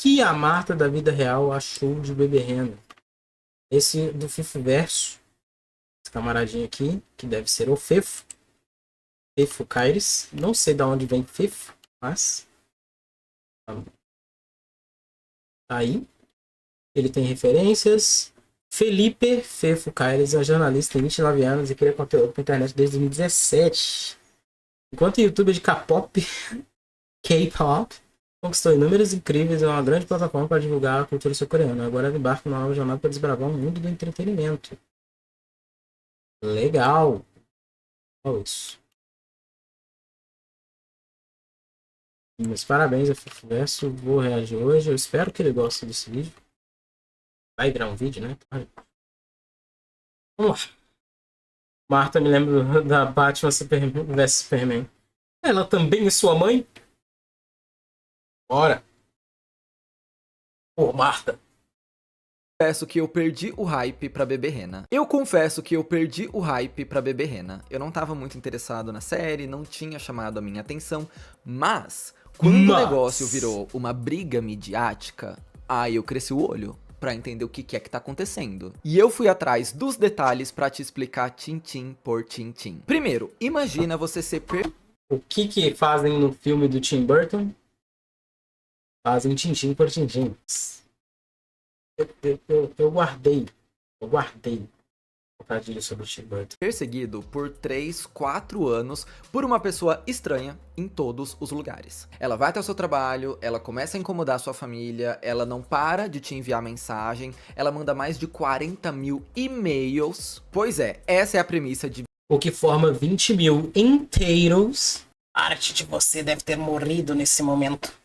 que a Marta da vida real achou de Bebê Rena. Esse do Fifo Verso, esse camaradinho aqui, que deve ser o Fefo. Fefo Caires. Não sei de onde vem Fefo, mas tá aí. Ele tem referências. Felipe Fefo Caires é jornalista, tem 29 anos e cria conteúdo para internet desde 2017. Enquanto o youtuber de K-pop, K-pop, conquistou inúmeros incríveis e é uma grande plataforma para divulgar a cultura sul-coreana. Agora ele embarca numa nova jornada para desbravar o mundo do entretenimento. Legal. Olha isso. Meus parabéns a Fefo Verso. Vou reagir hoje. Eu espero que ele goste desse vídeo. Vai virar um vídeo, né? Vamos lá. Marta, me lembro da Batman vs Superman. Ela também é sua mãe? Bora. Pô, Marta. Confesso que eu perdi o hype pra Bebê Rena. Eu não tava muito interessado na série, não tinha chamado a minha atenção, mas quando o negócio virou uma briga midiática, aí eu cresci o olho pra entender o que é que tá acontecendo. E eu fui atrás dos detalhes pra te explicar tintim por tintim. Primeiro, imagina você ser O que fazem no filme do Tim Burton? Fazem tintim por tintim. Eu guardei trocadilho sobre o Tim Burton. perseguido por 3, 4 anos por uma pessoa estranha em todos os lugares. Ela vai até o seu trabalho, ela começa a incomodar sua família, ela não para de te enviar mensagem, ela manda mais de 40 mil e-mails. Pois é, essa é a premissa de O que forma 20 mil inteiros. Parte de você deve ter morrido nesse momento.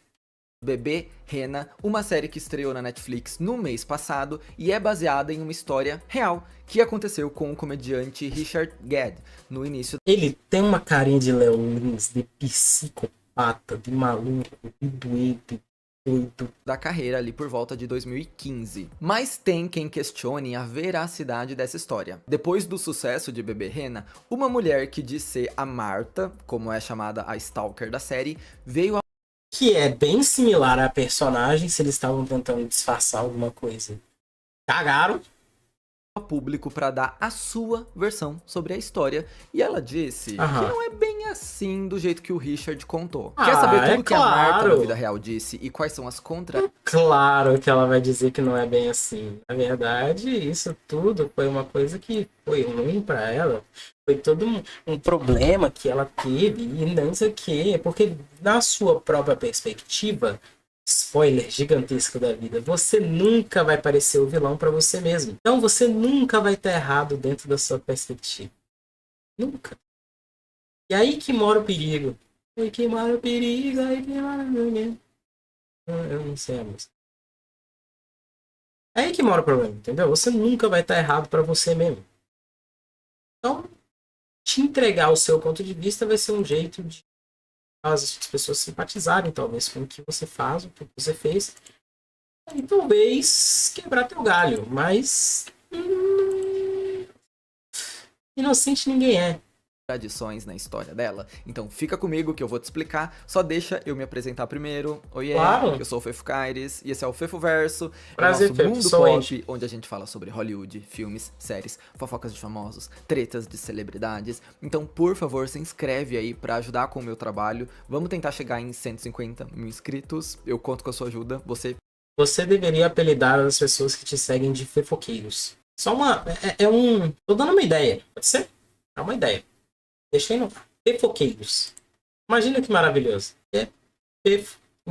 Bebê Rena, uma série que estreou na Netflix no mês passado e é baseada em uma história real que aconteceu com o comediante Richard Gere no início. Ele tem uma carinha de Léo Lins, de psicopata, de maluco, de doido, da carreira ali por volta de 2015. Mas tem quem questione a veracidade dessa história. Depois do sucesso de Bebê Rena, uma mulher que diz ser a Marta, como é chamada a stalker da série, veio a que é bem similar à personagem se eles estavam tentando disfarçar alguma coisa. Cagaram. público para dar a sua versão sobre a história, e ela disse que não é bem assim do jeito que o Richard contou. Quer saber tudo que a Marta na vida real disse e quais são as Claro que ela vai dizer que não é bem assim. Na verdade, isso tudo foi uma coisa que foi ruim para ela. Foi todo um problema que ela teve e não sei o quê. Porque na sua própria perspectiva, spoiler gigantesco da vida, você nunca vai parecer o vilão para você mesmo. Então você nunca vai estar errado dentro da sua perspectiva. Nunca. E aí que mora o perigo. Aí que mora o perigo, aí que mora o perigo. Eu não sei a música. É aí que mora o problema, entendeu? Você nunca vai estar errado para você mesmo. Então, te entregar o seu ponto de vista vai ser um jeito de as pessoas simpatizarem, talvez, com o que você faz, o que você fez. E talvez quebrar teu galho, mas inocente ninguém é. tradições na história dela. Então fica comigo que eu vou te explicar, só deixa eu me apresentar primeiro. Oiê, Claro. Eu sou o Fefo Caires e esse é o Fefo Verso. Prazer, é o nosso Fefo, mundo sou pop, onde a gente fala sobre Hollywood, filmes, séries, fofocas de famosos, tretas de celebridades. Então, por favor, se inscreve aí pra ajudar com o meu trabalho. Vamos tentar chegar em 150 mil inscritos. Eu conto com a sua ajuda. Você deveria apelidar as pessoas que te seguem de fofoqueiros. Só uma... Tô dando uma ideia. Pode ser? É uma ideia. Deixei no fofoqueiros. Imagina que maravilhoso.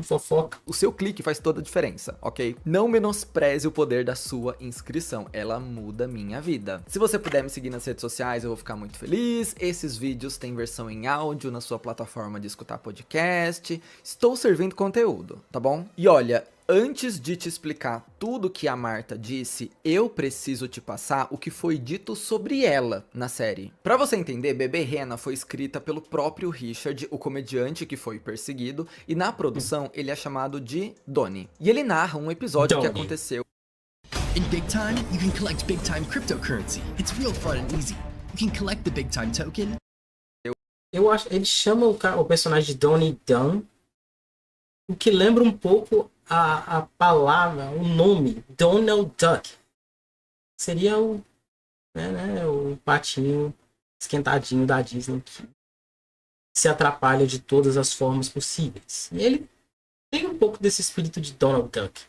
Fofoca. O seu clique faz toda a diferença, ok? Não menospreze o poder da sua inscrição, ela muda minha vida. Se você puder me seguir nas redes sociais, eu vou ficar muito feliz. Esses vídeos têm versão em áudio na sua plataforma de escutar podcast. Estou servindo conteúdo, tá bom? E olha, antes de te explicar tudo que a Marta disse, eu preciso te passar o que foi dito sobre ela na série. Pra você entender, Bebê Rena foi escrita pelo próprio Richard, o comediante que foi perseguido, e na produção ele é chamado de Donnie. E ele narra um episódio que aconteceu. In Big Time, you can collect Big Time cryptocurrency. It's real fun and easy. You can collect the Big Time token. Eu acho, ele chama o personagem de Donnie Dunn. o que lembra um pouco a palavra, o nome, Donald Duck. Seria o patinho esquentadinho da Disney que se atrapalha de todas as formas possíveis. E ele tem um pouco desse espírito de Donald Duck.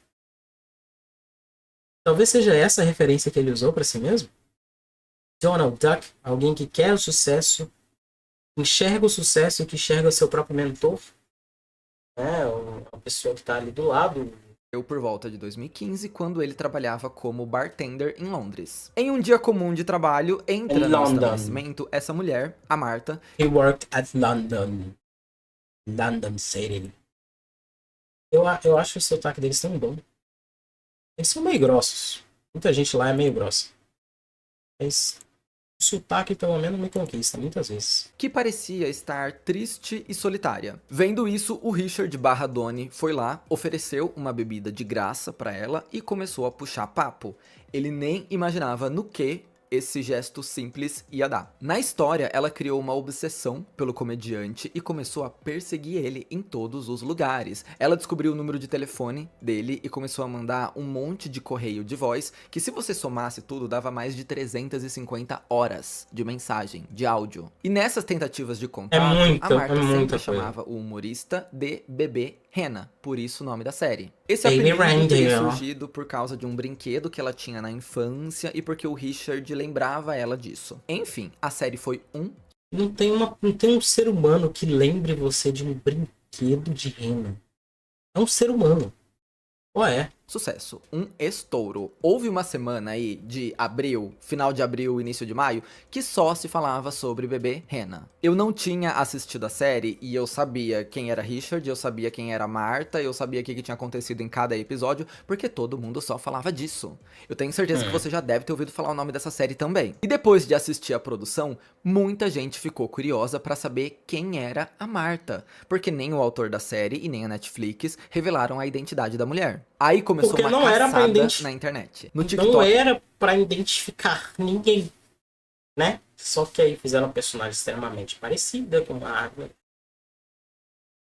Talvez seja essa a referência que ele usou para si mesmo. Donald Duck, alguém que quer o sucesso, enxerga o sucesso e que enxerga seu próprio mentor. Uma pessoa que está ali do lado. Por volta de 2015, quando ele trabalhava como bartender em Londres. Em um dia comum de trabalho, entra no estabelecimento essa mulher, a Marta. He worked at London City. Eu acho o sotaque deles tão bom. Eles são meio grossos. Muita gente lá é meio grossa. Mas o sotaque, pelo menos, me conquista muitas vezes. Que parecia estar triste e solitária. Vendo isso, o Richard /Donnie foi lá, ofereceu uma bebida de graça pra ela e começou a puxar papo. Ele nem imaginava no que esse gesto simples ia dar. Na história, ela criou uma obsessão pelo comediante e começou a perseguir ele em todos os lugares. Ela descobriu o número de telefone dele e começou a mandar um monte de correio de voz, que se você somasse tudo, dava mais de 350 horas de mensagem, de áudio. E nessas tentativas de contato, a Marta sempre chamava o humorista de Bebê Rena, por isso o nome da série. Esse apelido teria surgido por causa de um brinquedo que ela tinha na infância e porque o Richard lembrava ela disso. Enfim, a série foi Não tem um ser humano que lembre você de um brinquedo de rena. É um ser humano. sucesso, um estouro. Houve uma semana aí de abril, final de abril, início de maio, que só se falava sobre Bebê Rena. Eu não tinha assistido a série e eu sabia quem era Richard, eu sabia quem era Marta, eu sabia o que tinha acontecido em cada episódio, porque todo mundo só falava disso. Eu tenho certeza que você já deve ter ouvido falar o nome dessa série também. E depois de assistir a produção, muita gente ficou curiosa pra saber quem era a Marta, porque nem o autor da série e nem a Netflix revelaram a identidade da mulher. Aí começou Porque uma não era pra caçada na internet. No TikTok. Não era pra identificar ninguém, né? Só que aí fizeram uma personagem extremamente parecida com uma árvore.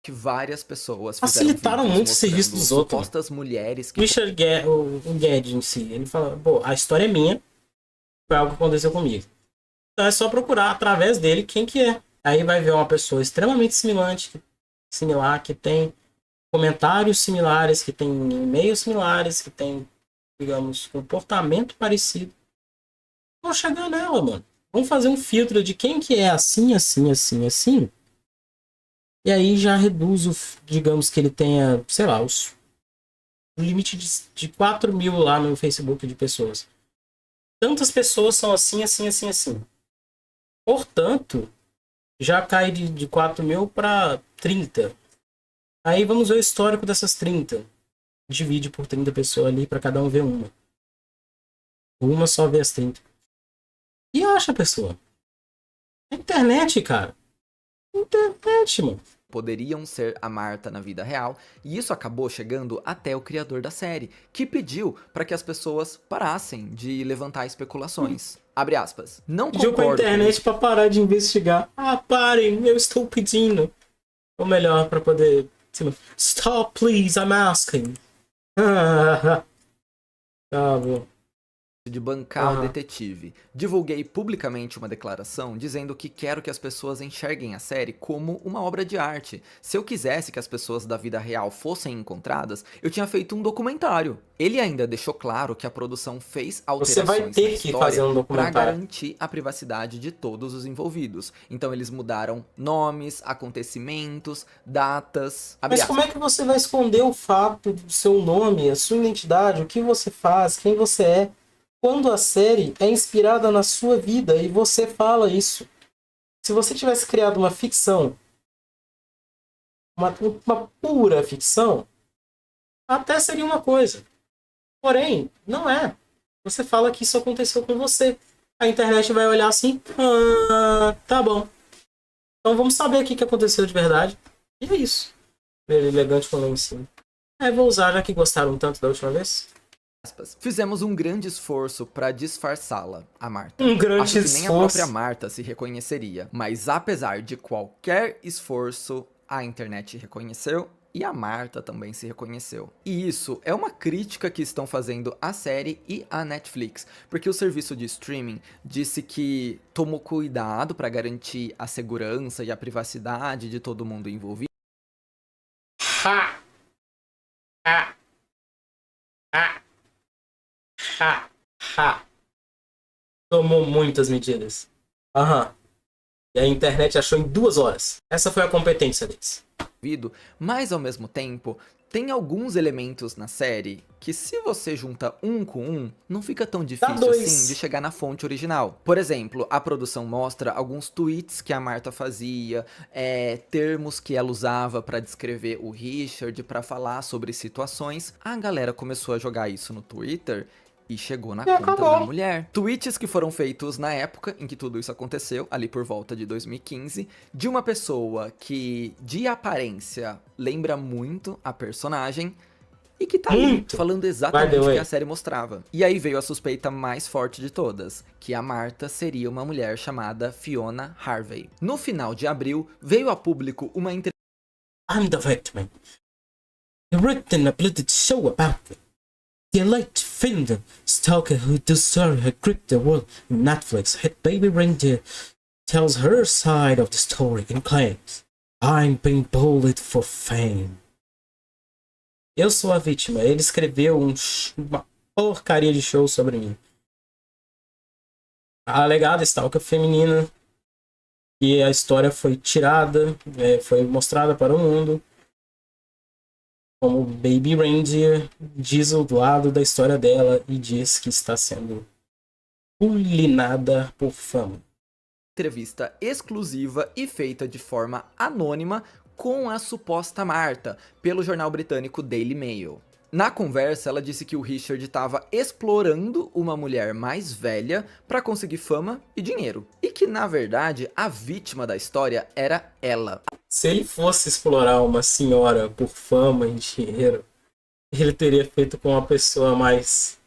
Que várias pessoas facilitaram muito o serviço dos outros. Supostas mulheres que... Richard Guedes em si, ele fala, pô, a história é minha, foi algo que aconteceu comigo. Então é só procurar através dele quem que é. Aí vai ver uma pessoa extremamente similar, que tem comentários similares, que tem e-mails similares, que tem, digamos, comportamento parecido. Vamos chegar nela, mano. Vamos fazer um filtro de quem que é assim, assim, assim, assim. E aí já reduz digamos que ele tenha, sei lá, o limite de 4 mil lá no Facebook de pessoas. Tantas pessoas são assim, assim, assim, assim. Portanto, já cai de 4 mil para 30. Aí vamos ver o histórico dessas 30. Divide por 30 pessoas ali para cada um ver uma. Uma só vê as 30. E acha a pessoa. Internet, cara. Internet, mano. Poderiam ser a Marta na vida real, e isso acabou chegando até o criador da série, que pediu para que as pessoas parassem de levantar especulações. Abre aspas. Não pediu concordo pra internet para parar de investigar. Ah, parem, eu estou pedindo. Ou melhor, para poder... Stop, please, I'm asking. Acabou. De bancar o detetive. Divulguei publicamente uma declaração dizendo que quero que as pessoas enxerguem a série como uma obra de arte. Se eu quisesse que as pessoas da vida real fossem encontradas, eu tinha feito um documentário. Ele ainda deixou claro que a produção fez alterações Você vai ter que fazer um documentário para garantir a privacidade de todos os envolvidos. Então eles mudaram nomes, acontecimentos, datas... Mas como é que você vai esconder o fato do seu nome, a sua identidade, o que você faz, quem você é? Quando a série é inspirada na sua vida e você fala isso. Se você tivesse criado uma ficção, uma pura ficção, até seria uma coisa. Porém, não é. Você fala que isso aconteceu com você. A internet vai olhar assim, tá bom. Então vamos saber aqui o que aconteceu de verdade. E é isso. Elegante falou em cima. Vou usar, já que gostaram tanto da última vez. Fizemos um grande esforço para disfarçá-la, a Marta. Um grande Acho que esforço. nem a própria Marta se reconheceria. Mas apesar de qualquer esforço, a internet reconheceu E a Marta também se reconheceu. E isso é uma crítica que estão fazendo a série e a Netflix, porque o serviço de streaming disse que tomou cuidado para garantir a segurança e a privacidade de todo mundo envolvido. Ha! Ha! Ha! Ha! Ha! Tomou muitas medidas. Aham. E a internet achou em 2 horas. Essa foi a competência deles. Mas ao mesmo tempo, tem alguns elementos na série que, se você junta um com um, não fica tão difícil dois. assim de chegar na fonte original. Por exemplo, a produção mostra alguns tweets que a Marta fazia, termos que ela usava para descrever o Richard, para falar sobre situações. A galera começou a jogar isso no Twitter e chegou na conta da mulher. Tweets que foram feitos na época em que tudo isso aconteceu, ali por volta de 2015, de uma pessoa que, de aparência, lembra muito a personagem e que tá ali falando exatamente o que a série mostrava. E aí veio a suspeita mais forte de todas, que a Marta seria uma mulher chamada Fiona Harvey. No final de abril, veio a público uma entrevista. I'm the victim. You written a bloody show about it. The alleged Finder stalker who destroyed her crypto world. Netflix hit Baby Reindeer tells her side of the story and claims, I'm being bullied for fame. Eu sou a vítima. Ele escreveu uma porcaria de show sobre mim. A alegada stalker feminina. E a história foi tirada, foi mostrada para o mundo. Como Baby Reindeer diz o lado da história dela e diz que está sendo bulinada por fama. Entrevista exclusiva e feita de forma anônima com a suposta Marta, pelo jornal britânico Daily Mail. Na conversa, ela disse que o Richard estava explorando uma mulher mais velha para conseguir fama e dinheiro. E que, na verdade, a vítima da história era ela. Se ele fosse explorar uma senhora por fama e dinheiro, ele teria feito com uma pessoa mais...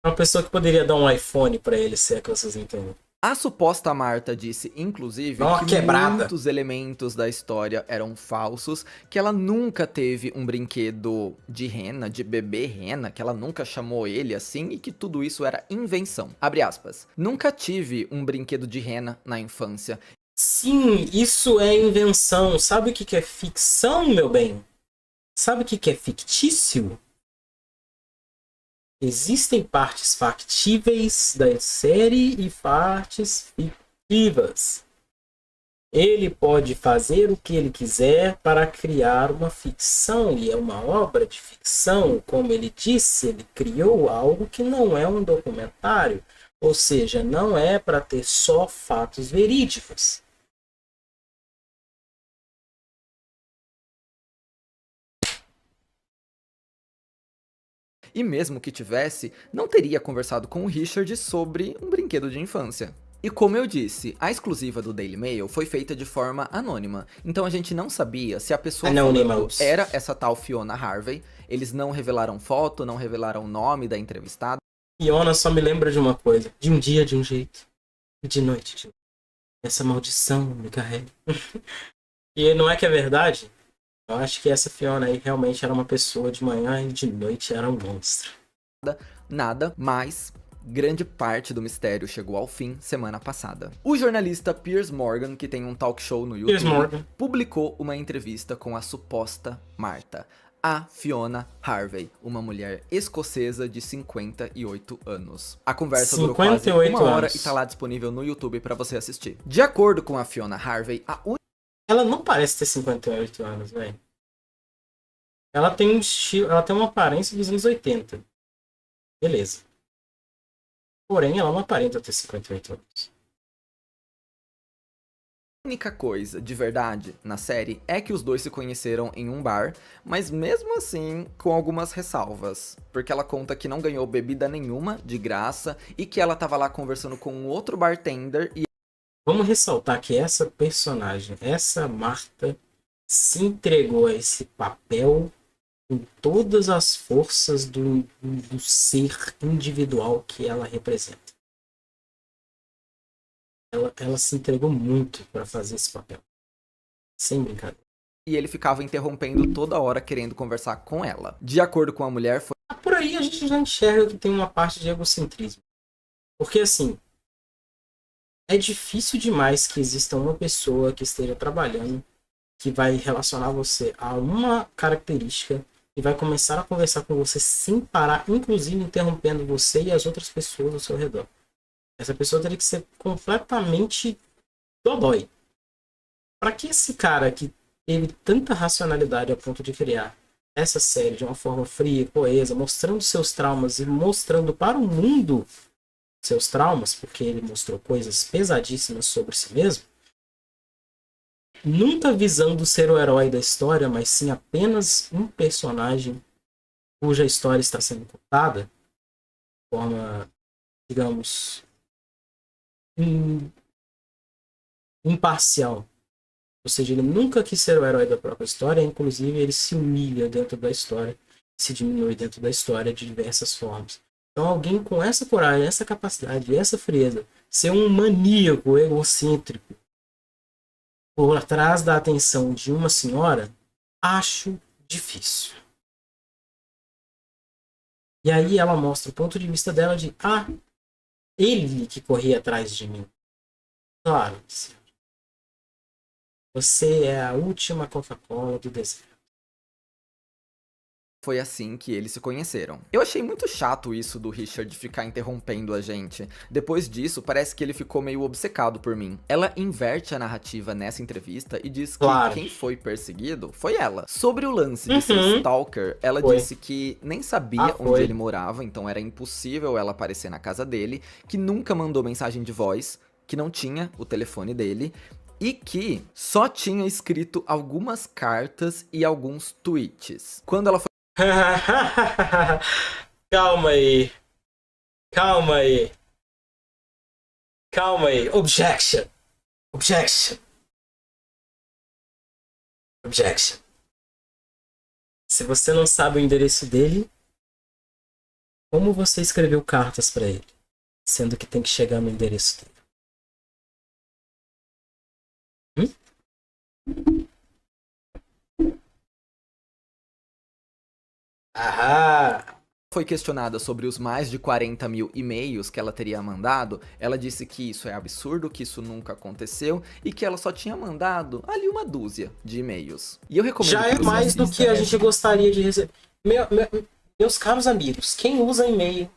Uma pessoa que poderia dar um iPhone para ele, se é que vocês entendem. A suposta Marta disse, inclusive, que muitos elementos da história eram falsos, que ela nunca teve um brinquedo de rena, de bebê rena, que ela nunca chamou ele assim e que tudo isso era invenção. Abre aspas. Nunca tive um brinquedo de rena na infância. Sim, isso é invenção. Sabe o que é ficção, meu bem? Sabe o que é fictício? Existem partes factíveis da série e partes fictivas. Ele pode fazer o que ele quiser para criar uma ficção, e é uma obra de ficção. Como ele disse, ele criou algo que não é um documentário, ou seja, não é para ter só fatos verídicos. E mesmo que tivesse, não teria conversado com o Richard sobre um brinquedo de infância. E como eu disse, a exclusiva do Daily Mail foi feita de forma anônima, então a gente não sabia se a pessoa falando era essa tal Fiona Harvey. Eles não revelaram foto, não revelaram o nome da entrevistada. Fiona só me lembra de uma coisa, de um dia de um jeito, e de noite de outro. Essa maldição me carrega. E não é que é verdade? Eu acho que essa Fiona aí realmente era uma pessoa de manhã e de noite era um monstro. Nada, mas grande parte do mistério chegou ao fim semana passada. O jornalista Piers Morgan, que tem um talk show no YouTube, publicou uma entrevista com a suposta Marta, a Fiona Harvey, uma mulher escocesa de 58 anos. A conversa durou quase uma hora e tá lá disponível no YouTube para você assistir. De acordo com a Fiona Harvey, ela não parece ter 58 anos, velho. Ela tem um estilo, ela tem uma aparência dos anos 80. Beleza. Porém, ela não aparenta ter 58 anos. A única coisa de verdade na série é que os dois se conheceram em um bar, mas mesmo assim com algumas ressalvas, porque ela conta que não ganhou bebida nenhuma de graça e que ela tava lá conversando com um outro bartender e... Vamos ressaltar que essa personagem, essa Marta, se entregou a esse papel com todas as forças do ser individual que ela representa. Ela se entregou muito para fazer esse papel. Sem brincadeira. e ele ficava interrompendo toda hora querendo conversar com ela. De acordo com a mulher, foi Por aí a gente já enxerga que tem uma parte de egocentrismo. Porque assim, é difícil demais que exista uma pessoa que esteja trabalhando, que vai relacionar você a uma característica e vai começar a conversar com você sem parar, inclusive interrompendo você e as outras pessoas ao seu redor. Essa pessoa teria que ser completamente dodói. Para que esse cara que teve tanta racionalidade a ponto de criar essa série de uma forma fria e coesa, mostrando seus traumas e mostrando para o mundo seus traumas, porque ele mostrou coisas pesadíssimas sobre si mesmo, nunca visando ser o herói da história, mas sim apenas um personagem cuja história está sendo contada de forma, digamos, imparcial. Ou seja, ele nunca quis ser o herói da própria história, inclusive ele se humilha dentro da história, se diminui dentro da história de diversas formas. Então alguém com essa coragem, essa capacidade, essa frieza, ser um maníaco egocêntrico por trás da atenção de uma senhora, acho difícil. E aí ela mostra o ponto de vista dela de ele que corria atrás de mim. Claro, senhor. Você é a última Coca-Cola do deserto. Foi assim que eles se conheceram. Eu achei muito chato isso do Richard ficar interrompendo a gente. Depois disso, parece que ele ficou meio obcecado por mim. Ela inverte a narrativa nessa entrevista e diz que quem foi perseguido foi ela. Sobre o lance de ser stalker, ela disse que nem sabia onde ele morava, então era impossível ela aparecer na casa dele, que nunca mandou mensagem de voz, que não tinha o telefone dele, e que só tinha escrito algumas cartas e alguns tweets. Quando ela foi Calma aí. Calma aí. Calma aí. Objection. Objection. Objection. Se você não sabe o endereço dele, como você escreveu cartas para ele? Sendo que tem que chegar no endereço dele. Foi questionada sobre os mais de 40 mil e-mails que ela teria mandado, ela disse que isso é absurdo, que isso nunca aconteceu e que ela só tinha mandado ali uma dúzia de e-mails. E eu recomendo já é mais do que a gente gostaria de receber. Meus caros amigos, quem usa e-mail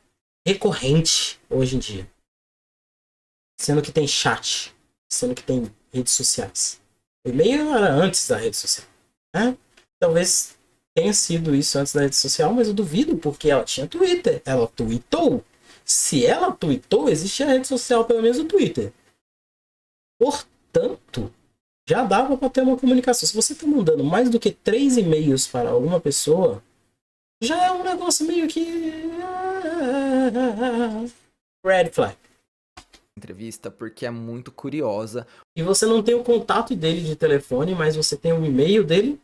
recorrente hoje em dia? Sendo que tem chat, sendo que tem redes sociais. O e-mail era antes da rede social, né? Talvez tenha sido isso antes da rede social, mas eu duvido, porque ela tinha Twitter. Ela tweetou. Se ela tweetou, existe a rede social, pelo menos o Twitter. Portanto, já dava para ter uma comunicação. Se você está mandando mais do que 3 e-mails para alguma pessoa, já é um negócio meio que... red flag. Entrevista porque é muito curiosa. E você não tem o contato dele de telefone, mas você tem o e-mail dele.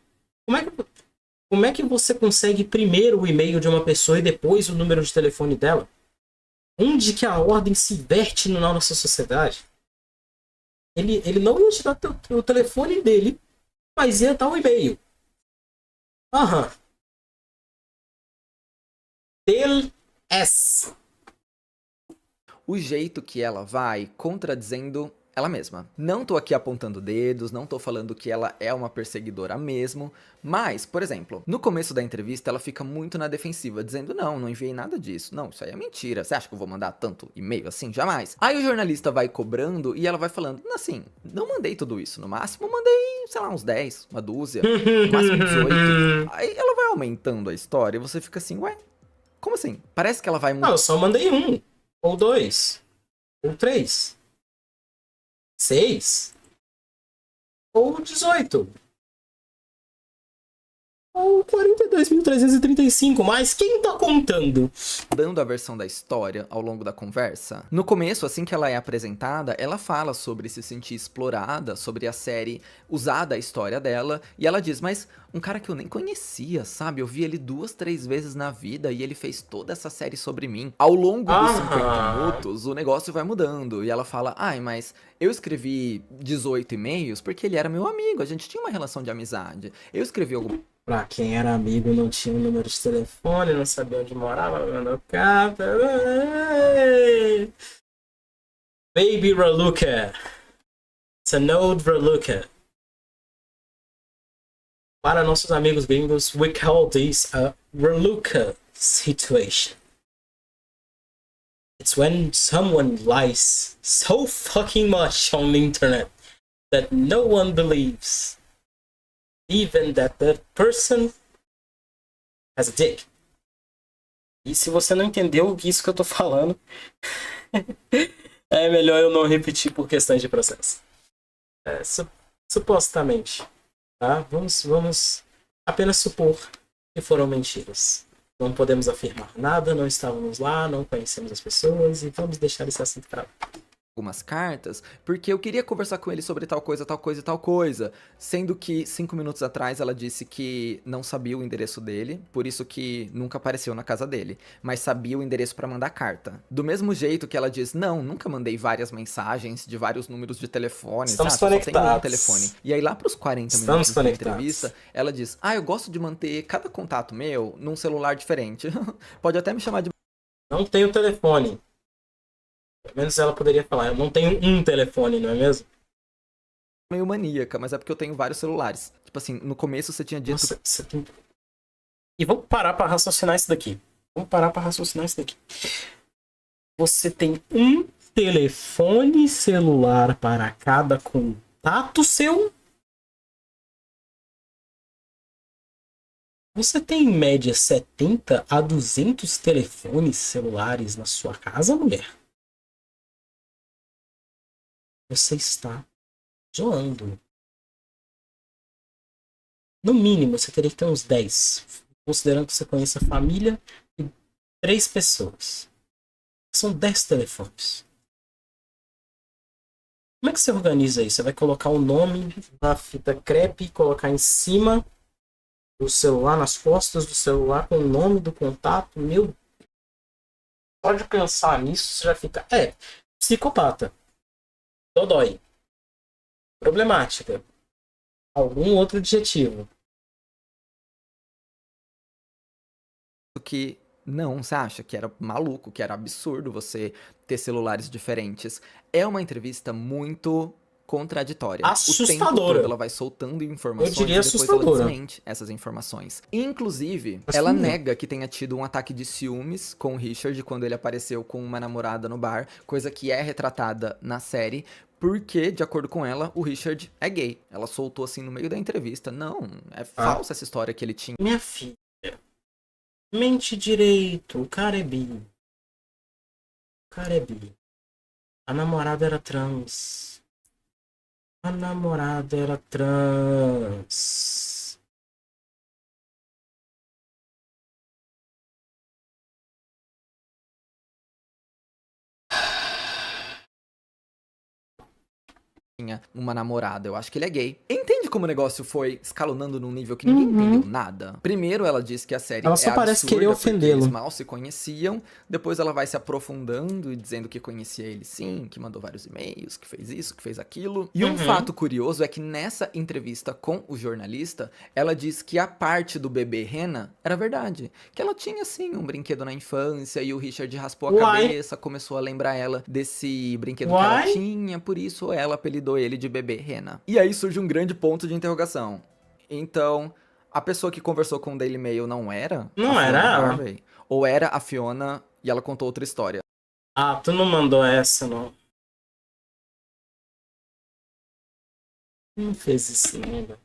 Como é que você consegue primeiro o e-mail de uma pessoa e depois o número de telefone dela? Onde que a ordem se inverte na nossa sociedade? Ele não ia te dar o telefone dele, mas ia dar o e-mail. TLS. O jeito que ela vai contradizendo ela mesma. Não tô aqui apontando dedos, não tô falando que ela é uma perseguidora mesmo, mas, por exemplo, no começo da entrevista ela fica muito na defensiva, dizendo não enviei nada disso, não, isso aí é mentira, você acha que eu vou mandar tanto e-mail assim? Jamais. Aí o jornalista vai cobrando e ela vai falando, assim, não mandei tudo isso, no máximo mandei, sei lá, uns 10, uma dúzia, no máximo 18. Aí ela vai aumentando a história e você fica assim, ué, como assim? Parece que ela vai... Não, eu só mandei 1, ou 2, ou 3. 6 ou 18. Ou 42.335, mas quem tá contando? Dando a versão da história ao longo da conversa. No começo, assim que ela é apresentada, ela fala sobre se sentir explorada, sobre a série usar da história dela, e ela diz, mas um cara que eu nem conhecia, sabe? Eu vi ele 2, 3 vezes na vida e ele fez toda essa série sobre mim. Ao longo dos 50 minutos, o negócio vai mudando, e ela fala, ai, mas eu escrevi 18 e-mails porque ele era meu amigo, a gente tinha uma relação de amizade. Eu escrevi alguma Pra quem era amigo, não tinha um número de telefone, não sabia onde morava, mandou carta. Baby Raluca. It's an old Raluca. Para nossos amigos gringos, we call this a Raluca situation. It's when someone lies so fucking much on the internet that no one believes. Even that the person has a dick. E se você não entendeu isso que eu tô falando, é melhor eu não repetir por questões de processo. Supostamente, tá? Vamos apenas supor que foram mentiras. Não podemos afirmar nada, não estávamos lá, não conhecemos as pessoas e vamos deixar esse assunto para lá. Algumas cartas, porque eu queria conversar com ele sobre tal coisa, tal coisa e tal coisa. Sendo que 5 minutos atrás ela disse que não sabia o endereço dele, por isso que nunca apareceu na casa dele, mas sabia o endereço pra mandar carta. Do mesmo jeito que ela diz, não, nunca mandei várias mensagens de vários números de telefone, Estamos sabe? Só tenho um conectados. telefone. E aí lá pros 40 Estamos minutos da conectados. entrevista, ela diz, eu gosto de manter cada contato meu num celular diferente. Pode até me chamar de Não tenho telefone. Pelo menos ela poderia falar, eu não tenho um telefone, não é mesmo? meio maníaca, mas é porque eu tenho vários celulares. Tipo assim, no começo você tinha dito... Nossa, você tem... E vamos parar pra raciocinar isso daqui. Você tem um telefone celular para cada contato seu? Você tem em média 70 a 200 telefones celulares na sua casa, mulher? Você está zoando. No mínimo, você teria que ter uns 10. Considerando que você conhece a família e 3 pessoas. São 10 telefones. Como é que você organiza isso? Você vai colocar o nome na fita crepe e colocar em cima do celular, nas costas do celular, com o nome do contato? Meu, pode pensar nisso, você já fica... psicopata. Dodói. Problemática. Algum outro adjetivo. que não, você acha que era maluco, que era absurdo você ter celulares diferentes. É uma entrevista muito contraditória. O tempo Assustadora. todo ela vai soltando informações Eu diria e depois assustadora. ela desmente essas informações. Inclusive, ela nega que tenha tido um ataque de ciúmes com o Richard quando ele apareceu com uma namorada no bar, coisa que é retratada na série, porque, de acordo com ela, o Richard é gay. Ela soltou assim no meio da entrevista. Não, é falsa essa história que ele tinha. Minha filha, mente direito, o cara é bi. A namorada era trans. Tinha uma namorada, eu acho que ele é gay. Entende como o negócio foi escalonando num nível que ninguém entendeu nada? Primeiro ela disse que a série Ela só parece querer porque ofendê-lo. eles mal se conheciam, depois ela vai se aprofundando e dizendo que conhecia ele sim, que mandou vários e-mails, que fez isso, que fez aquilo. E um fato curioso é que nessa entrevista com o jornalista, ela diz que a parte do bebê Rena era verdade, que ela tinha sim um brinquedo na infância e o Richard raspou a cabeça, começou a lembrar ela desse brinquedo que ela tinha, por isso ela apelidou ele de bebê Rena. E aí surge um grande ponto de interrogação. Então, a pessoa que conversou com o Daily Mail não era? Não era ela. Harvey? Ou era a Fiona e ela contou outra história? Ah, tu não mandou essa, não. Não fez isso ainda.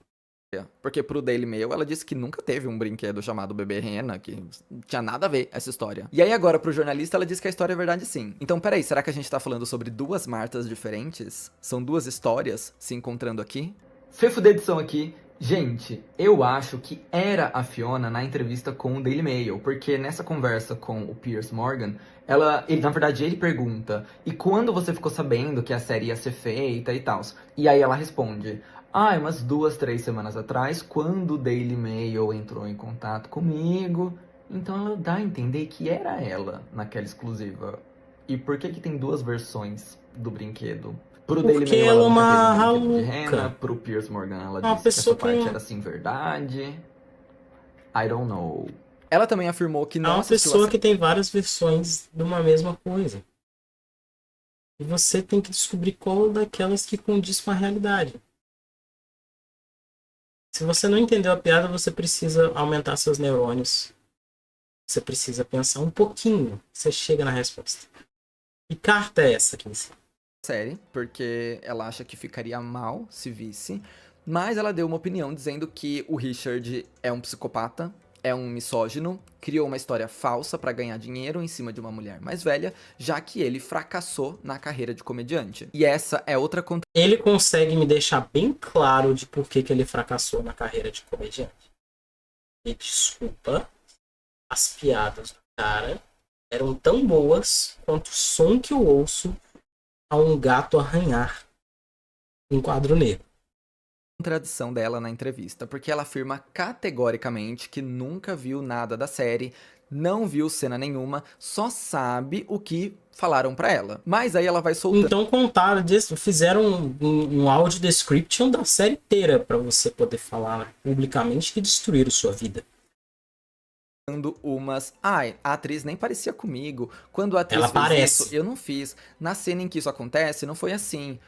Porque pro Daily Mail ela disse que nunca teve um brinquedo chamado Bebê Rena, que não tinha nada a ver essa história. E aí agora pro jornalista ela disse que a história é verdade sim. Então peraí, será que a gente tá falando sobre duas Martas diferentes? São duas histórias se encontrando aqui? Fefo da edição aqui. Gente, eu acho que era a Fiona na entrevista com o Daily Mail, porque nessa conversa com o Piers Morgan, na verdade, ele pergunta, e quando você ficou sabendo que a série ia ser feita e tal? E aí ela responde, umas 2, 3 semanas atrás, quando o Daily Mail entrou em contato comigo. Então ela dá a entender que era ela naquela exclusiva. E por que que tem duas versões do brinquedo? Pro Daily Porque Mail ela ela é nunca teve um uma brinquedo de rena, maluca. pro Piers Morgan ela É uma disse que essa pessoa que parte não. era assim verdade. I don't know. Ela também afirmou que É não uma assistiu a pessoa que tem várias versões de uma mesma coisa. E você tem que descobrir qual daquelas que condiz com a realidade. Se você não entendeu a piada, você precisa aumentar seus neurônios. Você precisa pensar um pouquinho. Você chega na resposta. Que carta é essa aqui? série, porque ela acha que ficaria mal se visse, mas ela deu uma opinião dizendo que o Richard é um psicopata, é um misógino, criou uma história falsa pra ganhar dinheiro em cima de uma mulher mais velha, já que ele fracassou na carreira de comediante. E essa é outra Ele consegue me deixar bem claro de por que ele fracassou na carreira de comediante. E desculpa, as piadas do cara eram tão boas quanto o som que eu ouço a um gato arranhar um quadro negro. contradição dela na entrevista, porque ela afirma categoricamente que nunca viu nada da série, não viu cena nenhuma, só sabe o que falaram pra ela. Mas aí ela vai soltando Então contaram, fizeram um audio description da série inteira para você poder falar publicamente que destruíram sua vida. umas, a atriz nem parecia comigo, quando a atriz Ela fez parece. isso, eu não fiz, na cena em que isso acontece, não foi assim.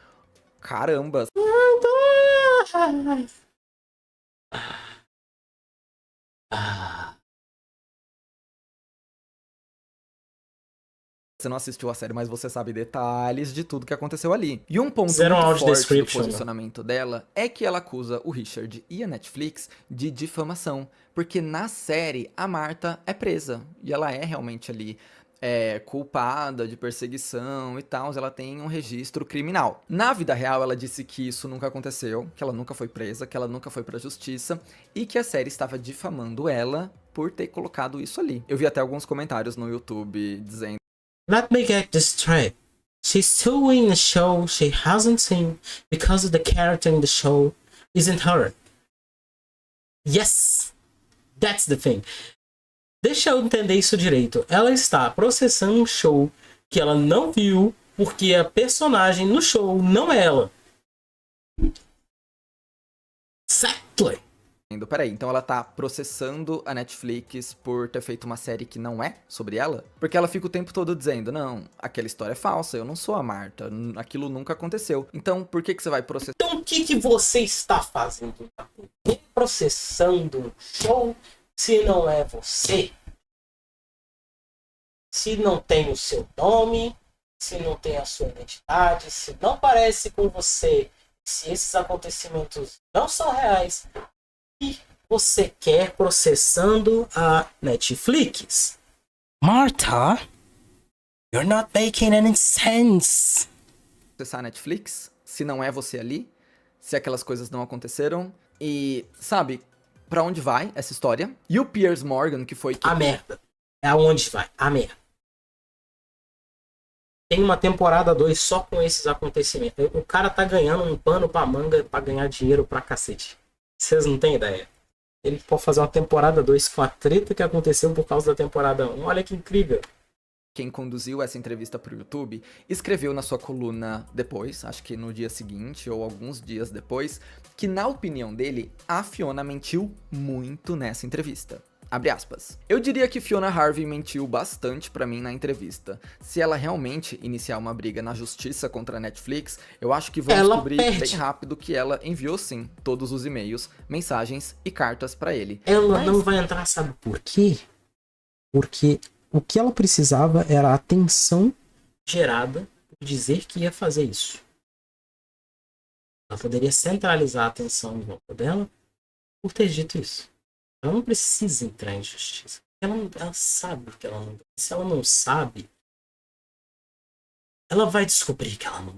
Caramba, Ah, você não assistiu a série, mas você sabe detalhes de tudo que aconteceu ali. E um ponto fizeram um muito audio forte do description. Né? posicionamento dela é que ela acusa o Richard e a Netflix de difamação, porque na série a Marta é presa e ela é realmente ali culpada de perseguição e tal, ela tem um registro criminal. Na vida real, ela disse que isso nunca aconteceu, que ela nunca foi presa, que ela nunca foi pra justiça e que a série estava difamando ela por ter colocado isso ali. Eu vi até alguns comentários no YouTube dizendo Let me get this straight. She's suing a show she hasn't seen because the character in the show isn't her. Yes, that's the thing. Deixa eu entender isso direito. Ela está processando um show que ela não viu porque a personagem no show não é ela. Exactly. peraí, então ela tá processando a Netflix por ter feito uma série que não é sobre ela? Porque ela fica o tempo todo dizendo, não, aquela história é falsa, eu não sou a Marta, aquilo nunca aconteceu. Então, por que você vai processar? Então o que você está fazendo? Processando um show se não é você? Se não tem o seu nome, se não tem a sua identidade, se não parece com você, se esses acontecimentos não são reais, e você quer processando a Netflix? Martha, you're not making any sense. Processar a Netflix? Se não é você ali? Se aquelas coisas não aconteceram? E, sabe, pra onde vai essa história? E o Piers Morgan, que foi... A merda. É aonde vai? A merda. Tem uma temporada 2 só com esses acontecimentos. O cara tá ganhando um pano pra manga pra ganhar dinheiro pra cacete. Vocês não têm ideia. Ele pode fazer uma temporada 2 com a treta que aconteceu por causa da temporada 1. Olha que incrível. Quem conduziu essa entrevista pro YouTube, escreveu na sua coluna depois, acho que no dia seguinte ou alguns dias depois, que na opinião dele, a Fiona mentiu muito nessa entrevista. Abre aspas. Eu diria que Fiona Harvey mentiu bastante pra mim na entrevista. Se ela realmente iniciar uma briga na justiça contra a Netflix, eu acho que vão descobrir bem rápido que ela enviou sim todos os e-mails, mensagens e cartas pra ele. Ela não vai entrar, sabe por quê? Porque o que ela precisava era a atenção gerada por dizer que ia fazer isso. Ela poderia centralizar a atenção em volta dela por ter dito isso. Ela não precisa entrar em justiça. Ela sabe que ela não... Se ela não sabe, ela vai descobrir que ela não...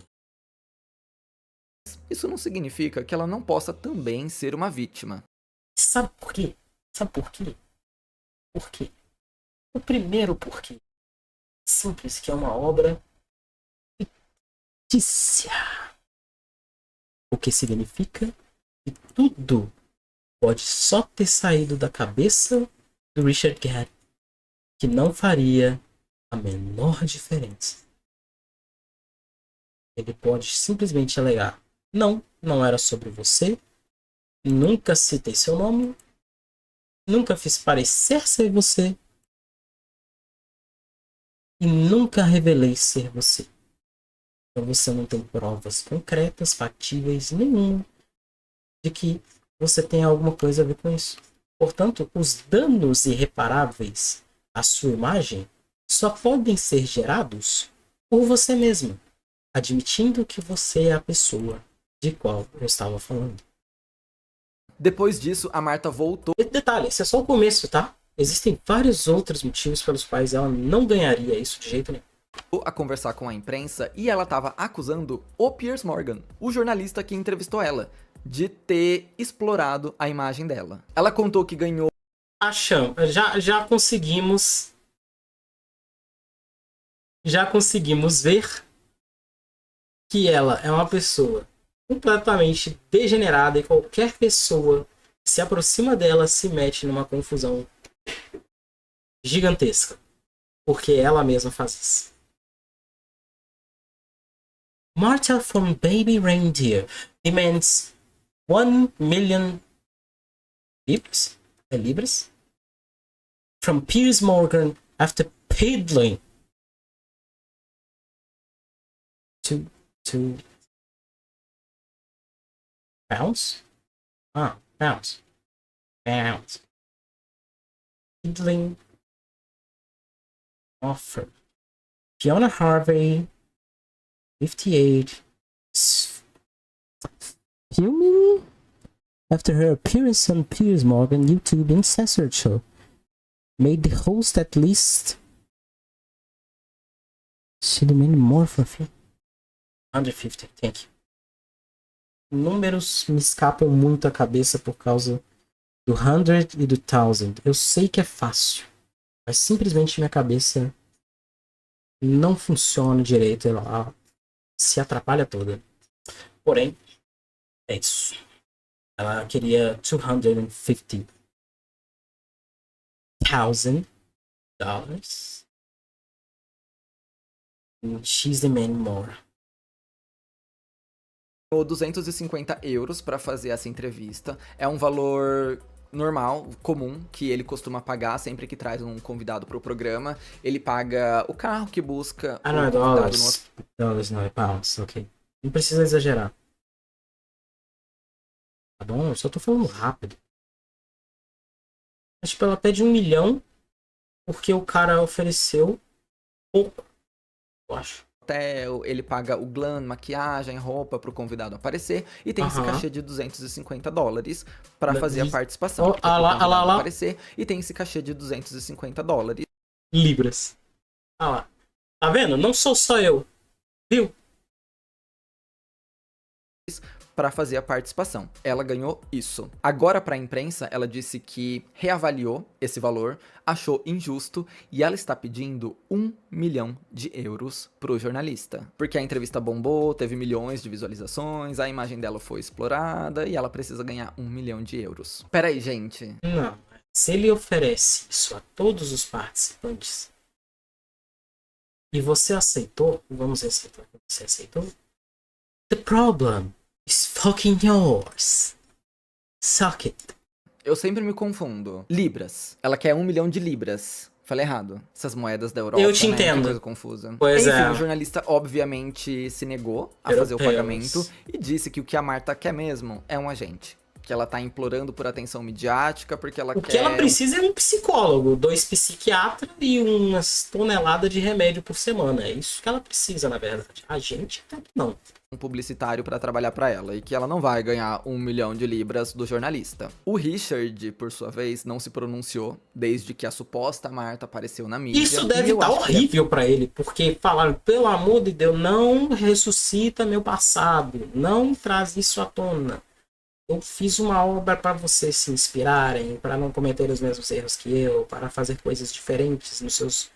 isso não significa que ela não possa também ser uma vítima. Sabe por quê? Sabe por quê? Por quê? O primeiro porquê. Simples, que é uma obra fictícia. O que significa que tudo pode só ter saído da cabeça do Richard Gere, que não faria a menor diferença. Ele pode simplesmente alegar: não, não era sobre você, nunca citei seu nome, nunca fiz parecer ser você e nunca revelei ser você. Então você não tem provas concretas, factíveis, nenhuma de que você tem alguma coisa a ver com isso. Portanto, os danos irreparáveis à sua imagem só podem ser gerados por você mesma, admitindo que você é a pessoa de qual eu estava falando. Depois disso, a Marta voltou Detalhe, esse é só o começo, tá? Existem vários outros motivos pelos quais ela não ganharia isso de jeito nenhum. a conversar com a imprensa e ela estava acusando o Piers Morgan, o jornalista que entrevistou ela, de ter explorado a imagem dela. Ela contou que ganhou Já conseguimos ver que ela é uma pessoa completamente degenerada e qualquer pessoa que se aproxima dela se mete numa confusão gigantesca, porque ela mesma faz isso. Marta from Baby Reindeer demands 1 million libras from Piers Morgan after peddling to pounds? Pounds. Peddling offer. Fiona Harvey, 58, fuming after her appearance on Piers Morgan YouTube Uncensored Show made the host at least she demanded more for 150. Thank you. Números me escapam muito a cabeça por causa do 100 e do 1000. Eu sei que é fácil, mas simplesmente minha cabeça não funciona direito. Ela se atrapalha toda. Porém, é isso. Ela queria $250,000. And she's demanding more. 250 euros para fazer essa entrevista. É um valor normal, comum, que ele costuma pagar sempre que traz um convidado para o programa. Ele paga o carro que busca Não é dólares. Dólares não, é pounds, ok. Não precisa exagerar. Tá bom? Eu só tô falando rápido. Mas, tipo, ela pede 1 milhão porque o cara ofereceu pouco, eu acho. Hotel, ele paga o glam, maquiagem, roupa pro convidado aparecer e tem esse cachê de $250 para fazer a participação. Aparecer e tem esse cachê de $250. Libras. Ah lá. Tá vendo? Não sou só eu. Viu? Para fazer a participação. Ela ganhou isso. Agora, para a imprensa, ela disse que reavaliou esse valor, achou injusto e ela está pedindo 1 milhão de euros pro jornalista. Porque a entrevista bombou, teve milhões de visualizações, a imagem dela foi explorada e ela precisa ganhar 1 milhão de euros. Peraí, gente. Não. Se ele oferece isso a todos os participantes e você aceitou, vamos aceitar que você aceitou, the problem is fucking yours. Suck it. Eu sempre me confundo. Libras. Ela quer 1 milhão de libras. Falei errado. Essas moedas da Europa, eu te né? entendo. Que coisa confusa. Pois enfim, é. o jornalista obviamente se negou a fazer o pagamento e disse que o que a Marta quer mesmo é um agente. Que ela tá implorando por atenção midiática, porque ela O quer... que ela precisa é um psicólogo, 2 psiquiatras e umas toneladas de remédio por semana. É isso que ela precisa, na verdade. A gente não. um publicitário pra trabalhar pra ela e que ela não vai ganhar 1 milhão de libras do jornalista. O Richard, por sua vez, não se pronunciou desde que a suposta Marta apareceu na mídia. Isso deve e eu estar acho que horrível pra ele, porque falaram, pelo amor de Deus, não ressuscita meu passado, não traz isso à tona. Eu fiz uma obra para vocês se inspirarem, para não cometer os mesmos erros que eu, para fazer coisas diferentes nos seus,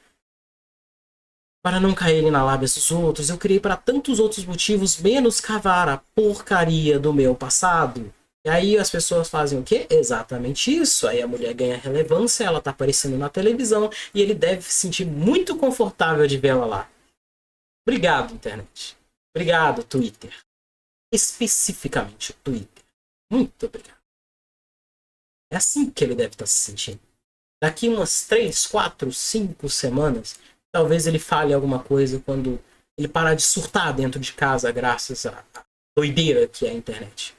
para não caírem na lábia dos outros. Eu criei para tantos outros motivos, menos cavar a porcaria do meu passado. E aí as pessoas fazem o quê? Exatamente isso. Aí a mulher ganha relevância, ela tá aparecendo na televisão e ele deve se sentir muito confortável de vê-la lá. Obrigado, internet. Obrigado, Twitter. Especificamente o Twitter. Muito obrigado. É assim que ele deve estar se sentindo. Daqui umas 3, 4, 5 semanas, talvez ele fale alguma coisa quando ele parar de surtar dentro de casa graças à doideira que é a internet.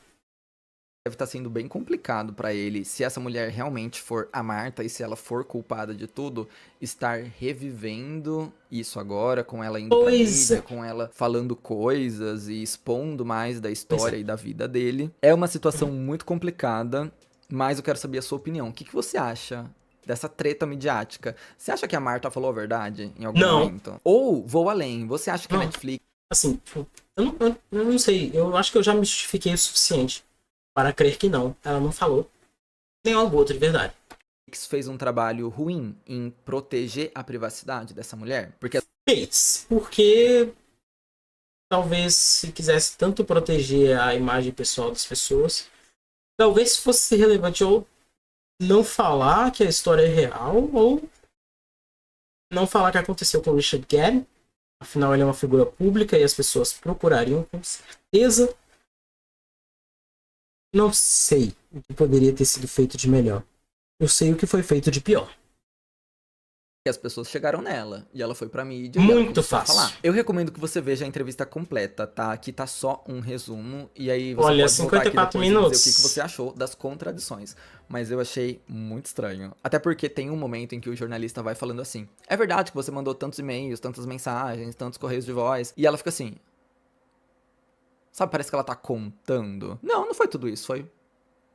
deve estar sendo bem complicado pra ele, se essa mulher realmente for a Marta e se ela for culpada de tudo, estar revivendo isso agora, com ela indo pra Pois mídia, é. com ela falando coisas e expondo mais da história e da vida dele. É uma situação muito complicada, mas eu quero saber a sua opinião. O que que você acha dessa treta midiática? Você acha que a Marta falou a verdade em algum Não. momento? Ou, vou além, você acha que a Não. Netflix Assim, eu não sei. Eu acho que eu já me justifiquei o suficiente para crer que não. Ela não falou nem algo outro de verdade. fez um trabalho ruim em proteger a privacidade dessa mulher? Porque Fez. Porque talvez se quisesse tanto proteger a imagem pessoal das pessoas, talvez fosse relevante ou não falar que a história é real, ou não falar que aconteceu com o Richard Gere. Afinal, ele é uma figura pública e as pessoas procurariam com certeza. Não sei o que poderia ter sido feito de melhor. Eu sei o que foi feito de pior. as pessoas chegaram nela e ela foi pra mídia e ela Muito começou a fácil. falar. Eu recomendo que você veja a entrevista completa, tá? Aqui tá só um resumo e aí você Olha, pode voltar aqui 54 depois e minutos. dizer o que você achou das contradições. Mas eu achei muito estranho. Até porque tem um momento em que o jornalista vai falando assim: é verdade que você mandou tantos e-mails, tantas mensagens, tantos correios de voz. E ela fica assim: sabe, parece que ela tá contando. Não, não foi tudo isso, foi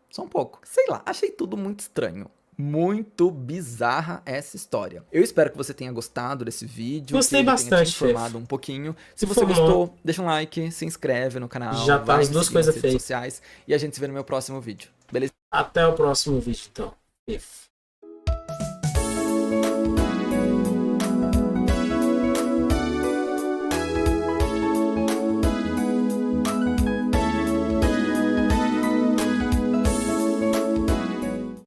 só um pouco. Sei lá, achei tudo muito estranho. Muito bizarra essa história. Eu espero que você tenha gostado desse vídeo. Gostei que ele tenha bastante, te informado um pouquinho. Se Se você formou. gostou, deixa um like, se inscreve no canal. Já tá vai as me duas seguir nas coisas redes feitas. sociais. E a gente se vê no meu próximo vídeo. Beleza? Até o próximo vídeo, então.